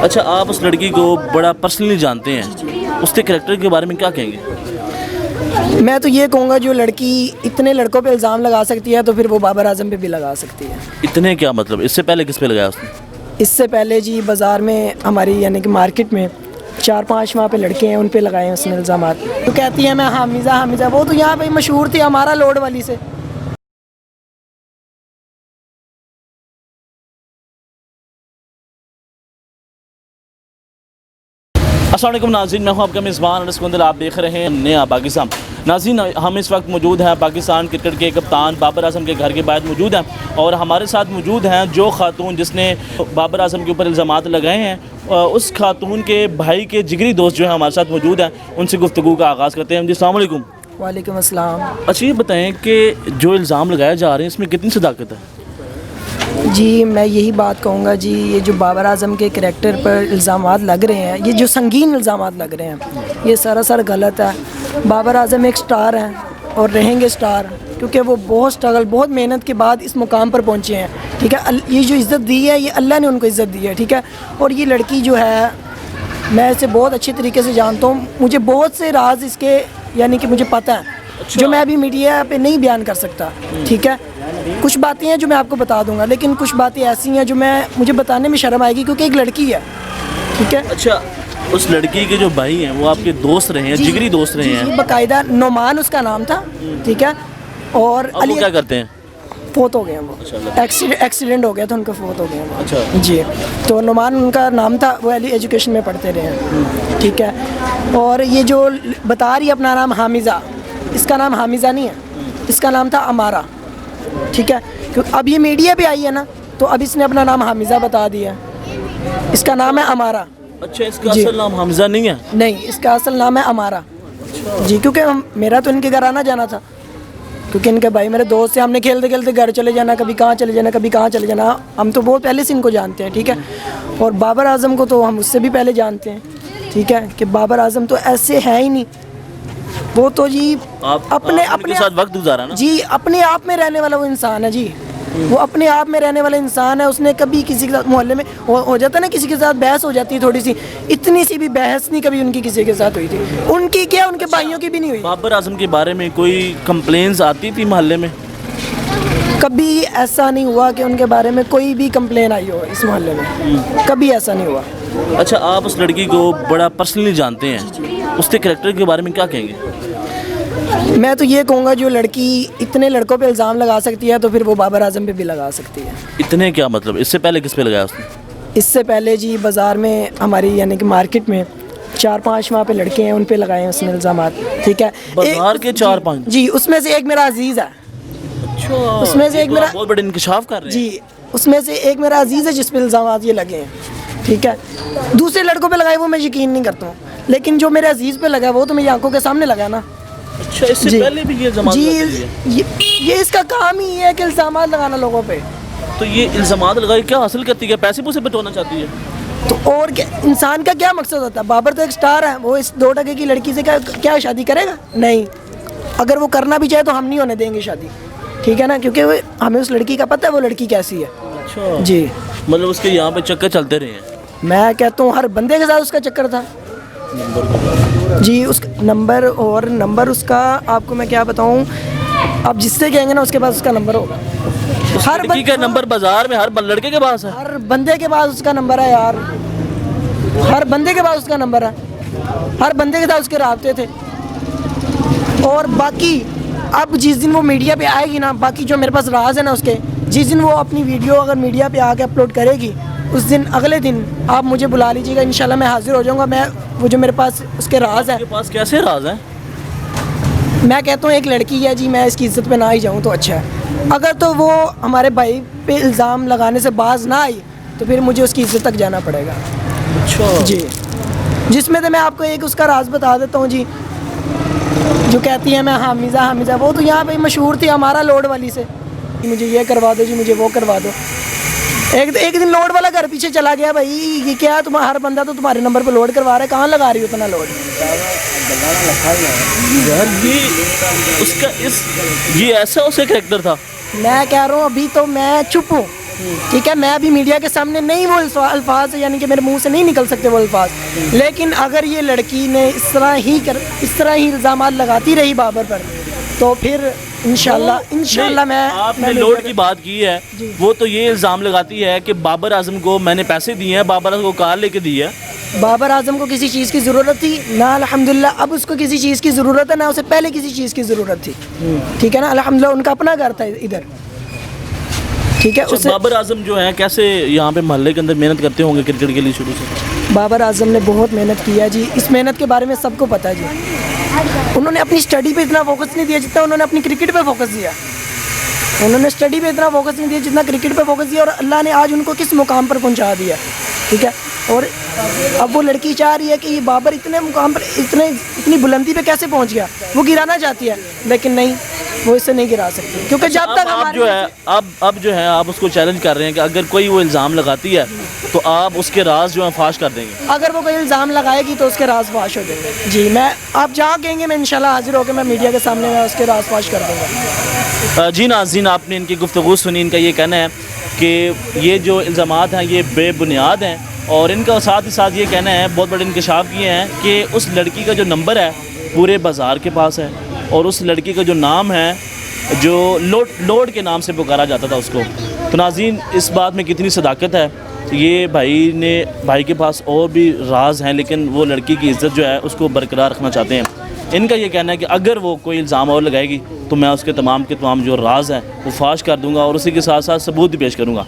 اچھا، آپ اس لڑکی کو بڑا پرسنلی جانتے ہیں، اس کے کریکٹر کے بارے میں کیا کہیں گے؟ میں تو یہ کہوں گا جو لڑکی اتنے لڑکوں پہ الزام لگا سکتی ہے تو پھر وہ بابر اعظم پہ بھی لگا سکتی ہے۔ اتنے کیا مطلب؟ اس سے پہلے کس پہ لگایا اس نے؟ اس سے پہلے جی بازار میں ہماری یعنی کہ مارکیٹ میں 4-5 وہاں پہ لڑکے ہیں، ان پہ لگائے ہیں اس نے الزامات۔ تو کہتی ہے میں حامزہ، وہ تو یہاں پہ مشہور تھی ہمارا لوڈ والی سے۔ السلام علیکم ناظرین، میں ہوں آپ کا میزبان انس گندل، آپ دیکھ رہے ہیں نیا پاکستان۔ ناظرین، ہم اس وقت موجود ہیں پاکستان کرکٹ کے کپتان بابر اعظم کے گھر کے باہر موجود ہیں، اور ہمارے ساتھ موجود ہیں جو خاتون جس نے بابر اعظم کے اوپر الزامات لگائے ہیں، اس خاتون کے بھائی کے جگری دوست جو ہیں ہمارے ساتھ موجود ہیں، ان سے گفتگو کا آغاز کرتے ہیں۔ جی السلام علیکم۔ وعلیکم السلام۔ اچھا، یہ بتائیں کہ جو الزام لگائے جا رہے ہیں اس میں کتنی صداقت ہے؟ جی میں یہی بات کہوں گا جی، یہ جو بابر اعظم کے کریکٹر پر الزامات لگ رہے ہیں، یہ جو سنگین الزامات لگ رہے ہیں، یہ سراسر غلط ہے۔ بابر اعظم ایک سٹار ہیں اور رہیں گے سٹار، کیونکہ وہ بہت سٹرگل، بہت محنت کے بعد اس مقام پر پہنچے ہیں، ٹھیک ہے۔ یہ جو عزت دی ہے، یہ اللہ نے ان کو عزت دی ہے، ٹھیک ہے۔ اور یہ لڑکی جو ہے، میں اسے بہت اچھے طریقے سے جانتا ہوں، مجھے بہت سے راز اس کے یعنی کہ مجھے پتہ ہے جو میں ابھی میڈیا پہ نہیں بیان کر سکتا، ٹھیک ہے۔ کچھ باتیں ہیں جو میں آپ کو بتا دوں گا، لیکن کچھ باتیں ایسی ہیں جو مجھے بتانے میں شرم آئے گی، کیونکہ ایک لڑکی ہے، ٹھیک ہے۔ اچھا، اس لڑکی کے جو بھائی ہیں وہ آپ کے دوست رہے ہیں، جگری دوست رہے ہیں؟ باقاعدہ نعمان اس کا نام تھا، ٹھیک ہے۔ اور وہ کیا کرتے ہیں؟ فوت ہو گئے ہیں، وہ ایکسیڈنٹ ہو گیا تھا ان کا، فوت ہو گئے ہیں۔ اچھا جی، تو نعمان ان کا نام تھا، وہ علی ایجوکیشن میں پڑھتے رہے ہیں، ٹھیک ہے۔ اور یہ جو بتا رہی ہے اپنا نام حامزہ، اس کا نام حامزہ نہیں ہے، اس کا نام تھا امارہ، ٹھیک ہے۔ اب یہ میڈیا پہ آئی ہے نا، تو اب اس نے اپنا نام حامزہ بتا دیا، اس کا نام ہے امارہ۔ اچھا، اس کا اصل نام حمزہ نہیں ہے؟ نہیں، اس کا اصل نام ہے امارہ جی، کیونکہ میرا تو ان کے گھر آنا جانا تھا، کیونکہ ان کے بھائی میرے دوست سے ہم نے کھیلتے کھیلتے گھر چلے جانا، کبھی کہاں چلے جانا، کبھی کہاں چلے جانا، ہم تو بہت پہلے سے ان کو جانتے ہیں، ٹھیک ہے۔ اور بابر اعظم کو تو ہم اس سے بھی پہلے جانتے ہیں، ٹھیک ہے، کہ بابر اعظم تو ایسے ہے ہی نہیں، وہ تو جی اپنے کے ساتھ وقت گزارا نا جی، اپنے آپ میں رہنے والا وہ انسان ہے جی، وہ اپنے آپ میں رہنے والا انسان ہے۔ اس نے کبھی کسی کے ساتھ محلے میں ہو جاتا ہے نا، کسی کے ساتھ بحث ہو جاتی ہے تھوڑی سی، اتنی سی بھی بحث نہیں کبھی ان کی کسی کے ساتھ ہوئی تھی، ان کی کیا، ان کے بھائیوں کی بھی نہیں ہوئی۔ بابر اعظم کے بارے میں کوئی کمپلینز آتی تھی محلے میں؟ کبھی ایسا نہیں ہوا کہ ان کے بارے میں کوئی بھی کمپلین آئی ہو اس محلے میں، کبھی ایسا نہیں ہوا۔ اچھا، آپ اس لڑکی کو بڑا پرسنلی جانتے ہیں، اس کے کریکٹر کے بارے میں کیا کہیں گے؟ میں تو یہ کہوں گا جو لڑکی اتنے لڑکوں پہ الزام لگا سکتی ہے تو پھر وہ بابر اعظم پہ بھی لگا سکتی ہے۔ اتنے کیا مطلب؟ اس سے پہلے کس پہ لگایا اس نے؟ اس سے پہلے جی بازار میں ہماری یعنی کہ مارکیٹ میں 4-5 وہاں پہ لڑکے ہیں، ان پہ لگائے ہیں اس نے الزامات، ٹھیک ہے۔ بازار کے 4-5؟ جی، اس میں سے ایک میرا عزیز ہے، اس میں سے ایک میرا بہت بڑے انکشاف کر رہے ہیں۔ جی، اس میں سے ایک میرا عزیز ہے جس پہ الزامات یہ لگے ہیں، ٹھیک ہے۔ دوسرے لڑکوں پہ لگائے وہ میں یقین نہیں کرتا ہوں، لیکن جو میرے عزیز پہ لگا وہ تو میری آنکھوں کے سامنے لگا نا۔ اچھا، اس سے پہلے بھی یہ الزامات جی، یہ اس کا کام ہی ہے کہ الزامات لگانا لوگوں پہ۔ تو یہ الزامات لگائی کیا حاصل کرتی ہے؟ پیسے پوسے بٹورنا چاہتی ہے؟ تو اور کیا، انسان کا کیا مقصد ہوتا ہے؟ بابر تو ایک سٹار ہے، وہ اس 2% کی لڑکی سے کیا شادی کرے گا؟ نہیں، اگر وہ کرنا بھی چاہے تو ہم نہیں ہونے دیں گے شادی، ٹھیک ہے نا، کیونکہ ہمیں اس لڑکی کا پتہ ہے وہ لڑکی کیسی ہے۔ اچھا جی، مطلب اس کے یہاں پہ چکر چلتے رہے ہیں؟ میں کہتا ہوں ہر بندے کے ساتھ اس کا چکر تھا جی، اس نمبر اس کا آپ کو میں کیا بتاؤں، آپ جس سے کہیں گے نا اس کے پاس اس کا نمبر ہوگا۔ ہر لڑکی کا نمبر بازار میں ہر لڑکے کے پاس ہے؟ ہر بندے کے پاس اس کا نمبر ہے یار، ہر بندے کے پاس اس کا نمبر ہے، ہر بندے کے ساتھ اس کے رابطے تھے۔ اور باقی اب جس دن وہ میڈیا پہ آئے گی نا، باقی جو میرے پاس راز ہے نا اس کے، جس دن وہ اپنی ویڈیو اگر میڈیا پہ آ کے اپلوڈ کرے گی، اس دن اگلے دن آپ مجھے بلا لیجیے گا، انشاءاللہ میں حاضر ہو جاؤں گا۔ میں وہ جو میرے پاس اس کے راز ہے، آپ کے پاس کیسے راز ہیں؟ میں کہتا ہوں ایک لڑکی ہے جی، میں اس کی عزت پہ نہ ہی جاؤں تو اچھا ہے۔ اگر تو وہ ہمارے بھائی پہ الزام لگانے سے باز نہ آئی تو پھر مجھے اس کی عزت تک جانا پڑے گا۔ اچھا جی، جس میں تو میں آپ کو ایک اس کا راز بتا دیتا ہوں جی، جو کہتی ہے میں حامزہ، وہ تو یہاں پہ مشہور تھی ہمارا لوڈ والی سے، مجھے یہ کروا دو جی، مجھے وہ کروا دو۔ ایک دن لوڈ والا گھر پیچھے چلا گیا، بھائی یہ کیا، ہر بندہ تو تمہارے نمبر پہ لوڈ کروا رہا ہے، کہاں لگا رہی ہو اتنا لوڈ؟ یار یہ ایسا اس کا کریکٹر تھا؟ میں کہہ رہا ہوں ابھی تو میں چپ ہوں، ٹھیک ہے، میں ابھی میڈیا کے سامنے نہیں وہ الفاظ یعنی کہ میرے منہ سے نہیں نکل سکتے وہ الفاظ، لیکن اگر یہ لڑکی نے اس طرح ہی الزامات لگاتی رہی بابر پر تو پھر انشاءاللہ میں آپ نے لوڈ کی بات کی ہے، وہ تو یہ الزام لگاتی ہے کہ بابر اعظم کو میں نے پیسے دیے ہیں، بابر اعظم کو کار لے کے دی ہے۔ بابر اعظم کو کسی چیز کی ضرورت تھی نہ، الحمدللہ اب اس کو کسی چیز کی ضرورت ہے نہ اسے پہلے کسی چیز کی ضرورت تھی، ٹھیک ہے نا، الحمدللہ ان کا اپنا گھر تھا ادھر، ٹھیک ہے۔ بابر اعظم جو ہے کیسے یہاں پہ محلے کے اندر محنت کرتے ہوں گے کرکٹ کے لیے شروع سے؟ بابر اعظم نے بہت محنت کی ہے جی، اس محنت کے بارے میں سب کو پتہ ہے جی۔ انہوں نے اپنی اسٹڈی پہ اتنا فوکس نہیں دیا جتنا انہوں نے اپنی کرکٹ پہ فوکس دیا، انہوں نے اسٹڈی پہ اتنا فوکس نہیں دیا جتنا کرکٹ پہ فوکس دیا، اور اللہ نے آج ان کو کس مقام پر پہنچا دیا، ٹھیک ہے۔ اور اب وہ لڑکی چاہ رہی ہے کہ یہ بابر اتنے مقام پر اتنی بلندی پہ کیسے پہنچ گیا، وہ گرانا چاہتی ہے لیکن نہیں، وہ اسے نہیں گرا سکتی، کیونکہ جب تک آپ جو ہے اب جو ہے آپ اس کو چیلنج کر رہے ہیں کہ اگر کوئی وہ الزام لگاتی ہے تو آپ اس کے راز جو ہیں فاش کر دیں گے؟ اگر وہ کوئی الزام لگائے گی تو اس کے راز فاش ہو جائیں گے جی، میں آپ جہاں کہیں گے میں انشاءاللہ حاضر ہو کے میں میڈیا کے سامنے میں اس کے راز فاش کر دوں گا۔ جی ناظرین، آپ نے ان کی گفتگو سنی، ان کا یہ کہنا ہے کہ یہ جو الزامات ہیں یہ بے بنیاد ہیں، اور ان کا ساتھ ہی ساتھ یہ کہنا ہے، بہت بڑے انکشاف کیے ہیں کہ اس لڑکی کا جو نمبر ہے پورے بازار کے پاس ہے، اور اس لڑکی کا جو نام ہے جو لوڈ کے نام سے پکارا جاتا تھا اس کو۔ تو ناظرین، اس بات میں کتنی صداقت ہے، یہ بھائی کے پاس اور بھی راز ہیں، لیکن وہ لڑکی کی عزت جو ہے اس کو برقرار رکھنا چاہتے ہیں۔ ان کا یہ کہنا ہے کہ اگر وہ کوئی الزام اور لگائے گی تو میں اس کے تمام جو راز ہیں وہ فاش کر دوں گا، اور اسی کے ساتھ ساتھ ثبوت بھی پیش کروں گا۔